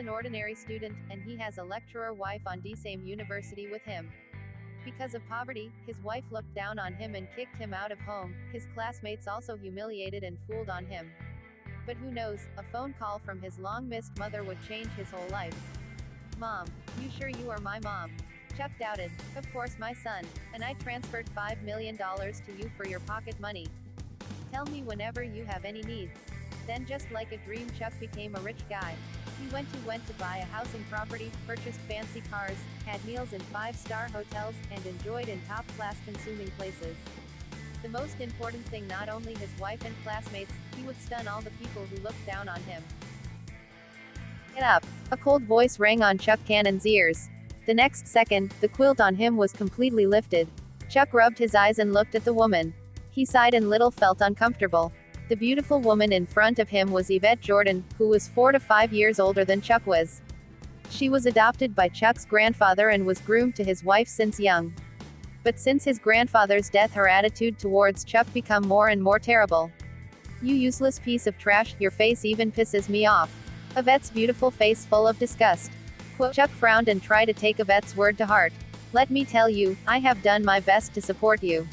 an ordinary student, and he has a lecturer wife on the same university with him. Because of poverty, his wife looked down on him and kicked him out of home. His classmates also humiliated and fooled on him. But who knows, a phone call from his long-missed mother would change his whole life. Mom, you sure you are my mom? Chuck doubted. Of course my son, and I transferred $5 million to you for your pocket money. Tell me whenever you have any needs. Then just like a dream, Chuck became a rich guy. He went to buy a housing property, purchased fancy cars, had meals in 5-star hotels, and enjoyed in top-class consuming places. The most important thing, not only his wife and classmates, he would stun all the people who looked down on him. Get up! A cold voice rang on Chuck Cannon's ears. The next second, the quilt on him was completely lifted. Chuck rubbed his eyes and looked at the woman. He sighed and little felt uncomfortable. The beautiful woman in front of him was Yvette Jordan, who was 4 to 5 years older than Chuck was. She was adopted by Chuck's grandfather and was groomed to his wife since young. But since his grandfather's death, her attitude towards Chuck became more and more terrible. You useless piece of trash, your face even pisses me off. Yvette's beautiful face full of disgust. Chuck frowned and tried to take Yvette's word to heart. Let me tell you, I have done my best to support you.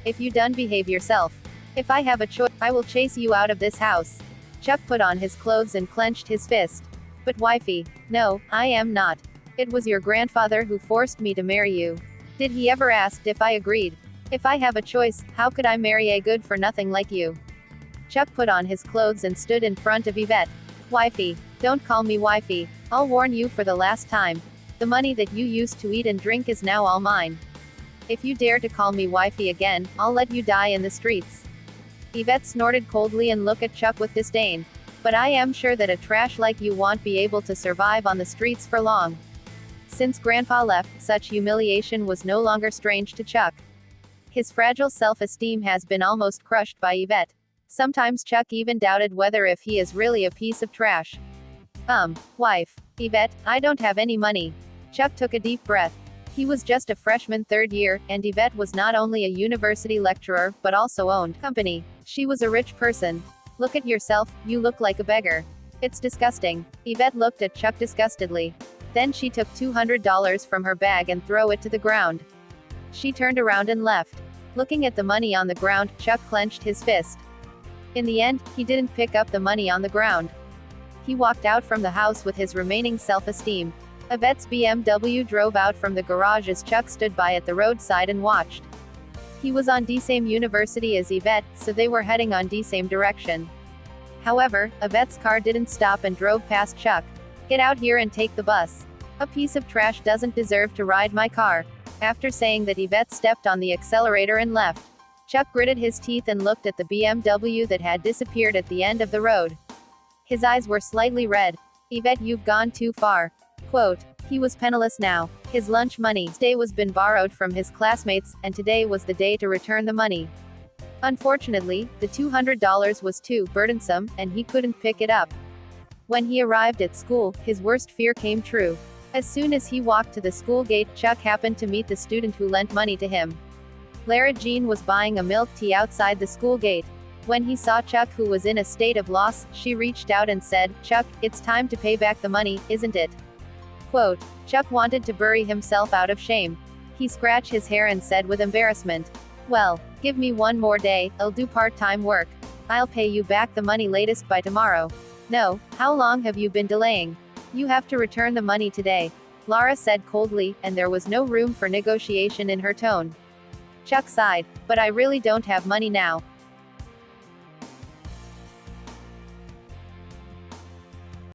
If you don't behave yourself. If I have a choice, I will chase you out of this house. Chuck put on his clothes and clenched his fist. But wifey, no, I am not. It was your grandfather who forced me to marry you. Did he ever ask if I agreed? If I have a choice, how could I marry a good-for-nothing like you? Chuck put on his clothes and stood in front of Yvette. Wifey, don't call me wifey. I'll warn you for the last time. The money that you used to eat and drink is now all mine. If you dare to call me wifey again, I'll let you die in the streets. Yvette snorted coldly and looked at Chuck with disdain. But I am sure that a trash like you won't be able to survive on the streets for long. Since Grandpa left, such humiliation was no longer strange to Chuck. His fragile self-esteem has been almost crushed by Yvette. Sometimes Chuck even doubted whether if he is really a piece of trash. Wife. Yvette, I don't have any money. Chuck took a deep breath. He was just a freshman 3rd year, and Yvette was not only a university lecturer, but also owned company. She was a rich person. Look at yourself, you look like a beggar. It's disgusting. Yvette looked at Chuck disgustedly. Then she took $200 from her bag and threw it to the ground. She turned around and left. Looking at the money on the ground, Chuck clenched his fist. In the end, he didn't pick up the money on the ground. He walked out from the house with his remaining self-esteem. Yvette's BMW drove out from the garage as Chuck stood by at the roadside and watched. He was on the same university as Yvette, so they were heading on the same direction. However, Yvette's car didn't stop and drove past Chuck. Get out here and take the bus. A piece of trash doesn't deserve to ride my car. After saying that, Yvette stepped on the accelerator and left. Chuck gritted his teeth and looked at the BMW that had disappeared at the end of the road. His eyes were slightly red. Yvette, you've gone too far. Quote, he was penniless now. His lunch money day was been borrowed from his classmates, and today was the day to return the money. Unfortunately, the $200 was too burdensome, and he couldn't pick it up. When he arrived at school, his worst fear came true. As soon as he walked to the school gate, Chuck happened to meet the student who lent money to him. Lara Jean was buying a milk tea outside the school gate. When he saw Chuck, who was in a state of loss, she reached out and said, Chuck, it's time to pay back the money, isn't it? Quote, Chuck wanted to bury himself out of shame. He scratched his hair and said with embarrassment, well, give me one more day, I'll do part-time work. I'll pay you back the money latest by tomorrow. No, how long have you been delaying? You have to return the money today. Lara said coldly, and there was no room for negotiation in her tone. Chuck sighed, but I really don't have money now.